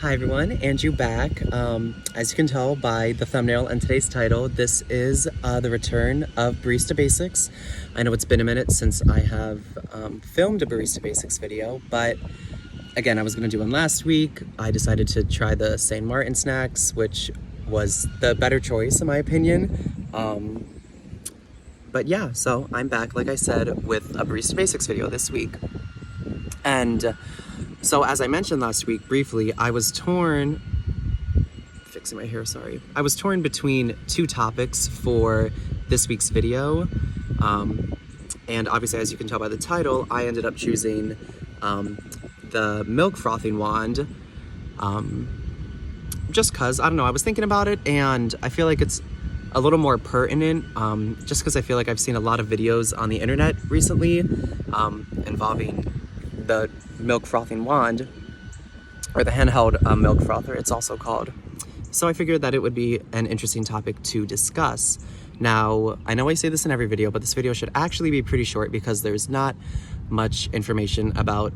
Hi everyone, Andrew back. As you can tell by the thumbnail and today's title, this is the return of Barista Basics. I know it's been a minute since I have filmed a Barista Basics video, but again, I was going to do one last week. I decided to try the St. Martin snacks, which was the better choice in my opinion. But yeah, so I'm back, like I said, with a Barista Basics video this week. And so as I mentioned last week briefly, I was torn between two topics for this week's video. And obviously, as you can tell by the title, I ended up choosing the milk frothing wand. Just cause, I don't know, I was thinking about it and I feel like it's a little more pertinent, just because I feel like I've seen a lot of videos on the internet recently involving the milk frothing wand, or the handheld milk frother, it's also called. So I figured that it would be an interesting topic to discuss. Now, I know I say this in every video, but this video should actually be pretty short because there's not much information about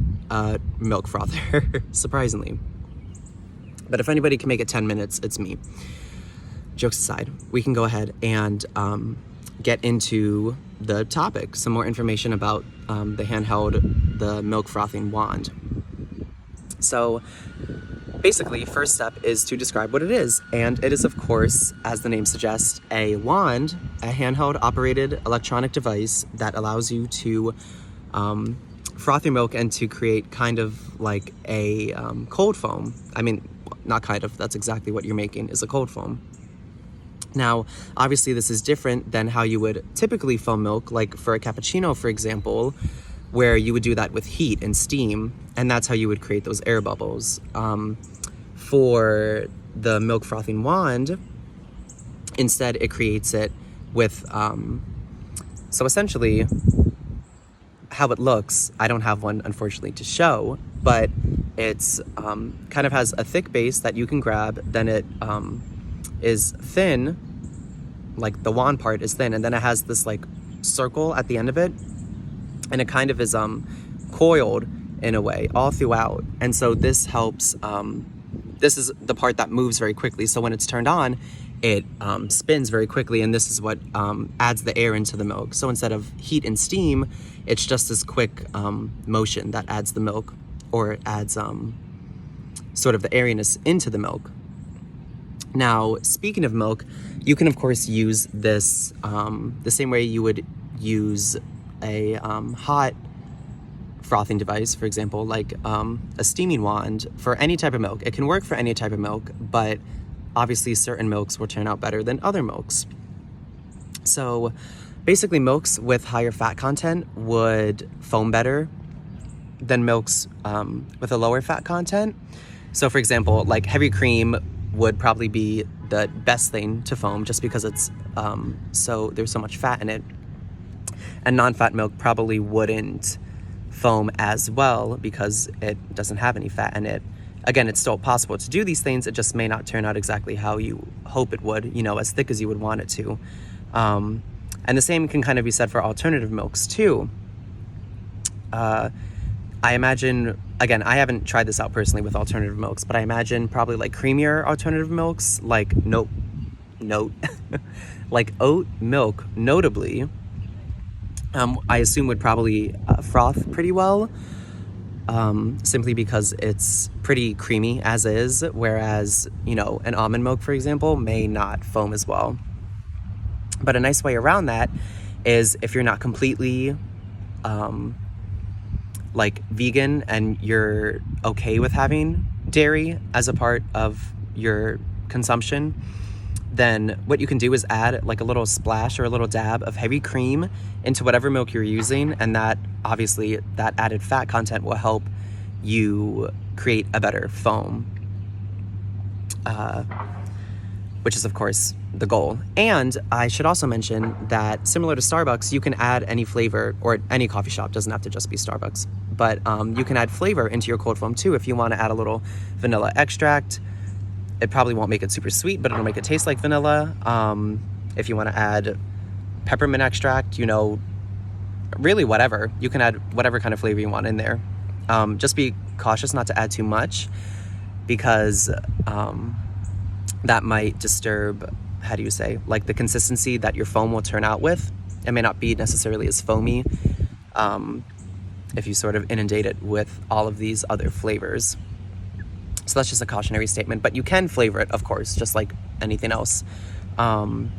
milk frother, surprisingly. But if anybody can make it 10 minutes, it's me. Jokes aside, we can go ahead and get into the topic, some more information about the handheld, the milk frothing wand. So basically, first step is to describe what it is. And it is, of course, as the name suggests, a wand, a handheld operated electronic device that allows you to froth your milk and to create kind of like a cold foam. I mean, not kind of, that's exactly what you're making, is a cold foam. Now, obviously this is different than how you would typically foam milk, like for a cappuccino, for example, where you would do that with heat and steam, and that's how you would create those air bubbles. For the milk frothing wand, instead it creates it with, so essentially how it looks, I don't have one unfortunately to show, but it's kind of has a thick base that you can grab, then it is thin, like the wand part is thin, and then it has this like circle at the end of it, and it kind of is coiled in a way all throughout. And so this helps, this is the part that moves very quickly, so when it's turned on, it spins very quickly, and this is what adds the air into the milk. So instead of heat and steam, it's just this quick motion that adds the milk, or adds sort of the airiness into the milk. Now, speaking of milk, you can of course use this the same way you would use a hot frothing device, for example, like a steaming wand for any type of milk. It can work for any type of milk, but obviously certain milks will turn out better than other milks. So basically, milks with higher fat content would foam better than milks with a lower fat content. So for example, like heavy cream would probably be the best thing to foam, just because it's so there's so much fat in it. And non-fat milk probably wouldn't foam as well because it doesn't have any fat in it. Again, it's still possible to do these things, it just may not turn out exactly how you hope it would, you know, as thick as you would want it to. And the same can kind of be said for alternative milks too. I imagine, again, I haven't tried this out personally with alternative milks, but I imagine probably like creamier alternative milks, like like oat milk, notably, I assume would probably froth pretty well, simply because it's pretty creamy as is, whereas, you know, an almond milk, for example, may not foam as well. But a nice way around that is if you're not completely like vegan and you're okay with having dairy as a part of your consumption, then what you can do is add like a little splash or a little dab of heavy cream into whatever milk you're using, and that obviously that added fat content will help you create a better foam, which is of course the goal. And I should also mention that similar to Starbucks, you can add any flavor, or any coffee shop, doesn't have to just be Starbucks, but you can add flavor into your cold foam too. If you want to add a little vanilla extract, it probably won't make it super sweet, but it'll make it taste like vanilla. If you want to add peppermint extract, you know, really whatever, you can add whatever kind of flavor you want in there. Just be cautious not to add too much. because that might disturb, how do you say, like the consistency that your foam will turn out with. It may not be necessarily as foamy if you sort of inundate it with all of these other flavors. So that's just a cautionary statement, but you can flavor it, of course, just like anything else. And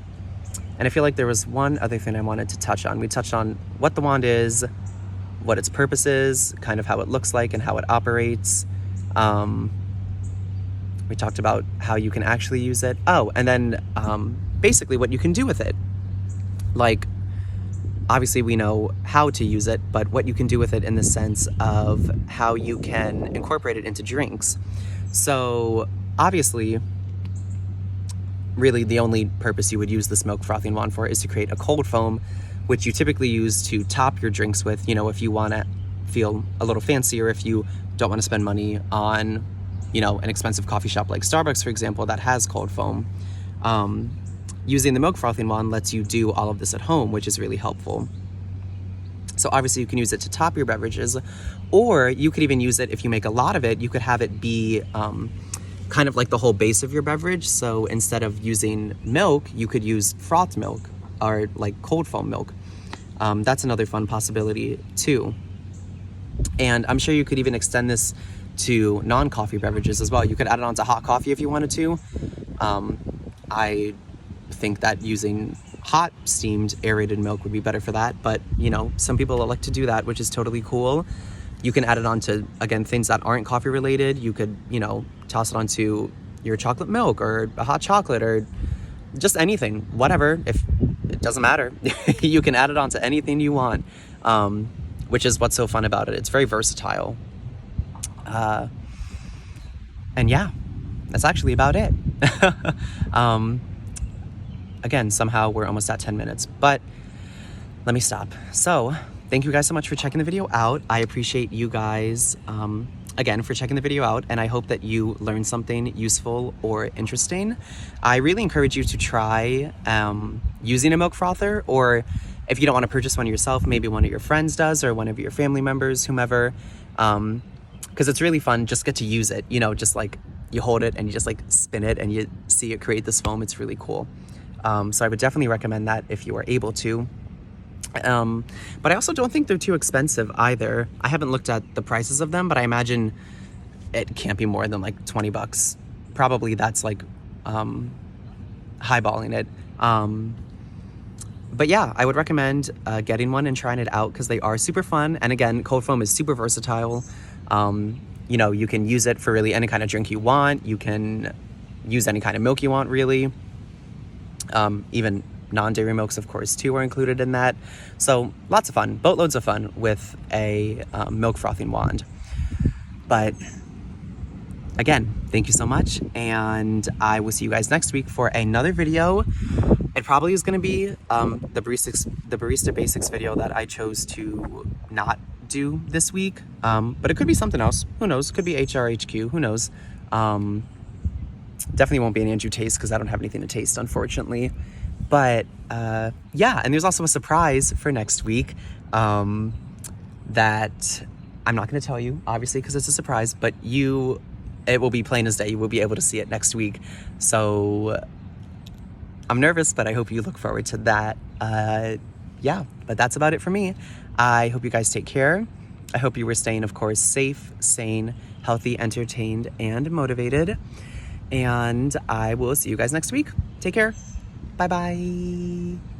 I feel like there was one other thing I wanted to touch on. We touched on what the wand is, what its purpose is, kind of how it looks like and how it operates. We talked about how you can actually use it. Oh, and then basically what you can do with it. Like, obviously we know how to use it, but what you can do with it in the sense of how you can incorporate it into drinks. So obviously, really the only purpose you would use this milk frothing wand for is to create a cold foam, which you typically use to top your drinks with, you know, if you want to feel a little fancier, if you don't want to spend money on, you know, an expensive coffee shop like Starbucks, for example, that has cold foam. Using the milk frothing wand lets you do all of this at home, which is really helpful. So obviously you can use it to top your beverages, or you could even use it if you make a lot of it. You could have it be kind of like the whole base of your beverage. So instead of using milk, you could use frothed milk or like cold foam milk. That's another fun possibility too. And I'm sure you could even extend this to non-coffee beverages as well. You could add it onto hot coffee if you wanted to. I think that using hot steamed aerated milk would be better for that, but you know, some people like to do that, which is totally cool. You can add it onto, again, things that aren't coffee related. You could, you know, toss it onto your chocolate milk or a hot chocolate or just anything, whatever. If it doesn't matter, you can add it onto anything you want, which is what's so fun about it. It's very versatile. And yeah, that's actually about it. Again, somehow we're almost at 10 minutes, but let me stop. So thank you guys so much for checking the video out. I appreciate you guys, again, for checking the video out, and I hope that you learned something useful or interesting. I really encourage you to try using a milk frother, or if you don't want to purchase one yourself, maybe one of your friends does, or one of your family members, whomever, because it's really fun. Just get to use it, you know, just like you hold it and you just like spin it and you see it create this foam. It's really cool. So I would definitely recommend that if you are able to. But I also don't think they're too expensive either. I haven't looked at the prices of them, but I imagine it can't be more than like 20 bucks. Probably that's like highballing it. But yeah, I would recommend getting one and trying it out because they are super fun. And again, cold foam is super versatile. You know, you can use it for really any kind of drink you want. You can use any kind of milk you want, really. Even non-dairy milks, of course, too, are included in that. So lots of fun, boatloads of fun with a milk frothing wand. But again, thank you so much, and I will see you guys next week for another video. It probably is going to be the Barista Basics video that I chose to not do this week, but it could be something else. Who knows? Could be HRHQ. Who knows? Definitely won't be an Andrew taste because I don't have anything to taste, unfortunately. But yeah, and there's also a surprise for next week that I'm not going to tell you, obviously, because it's a surprise, but it will be plain as day. You will be able to see it next week. So I'm nervous, but I hope you look forward to that. Yeah, but that's about it for me. I hope you guys take care. I hope you were staying, of course, safe, sane, healthy, entertained, and motivated. And I will see you guys next week. Take care. Bye-bye.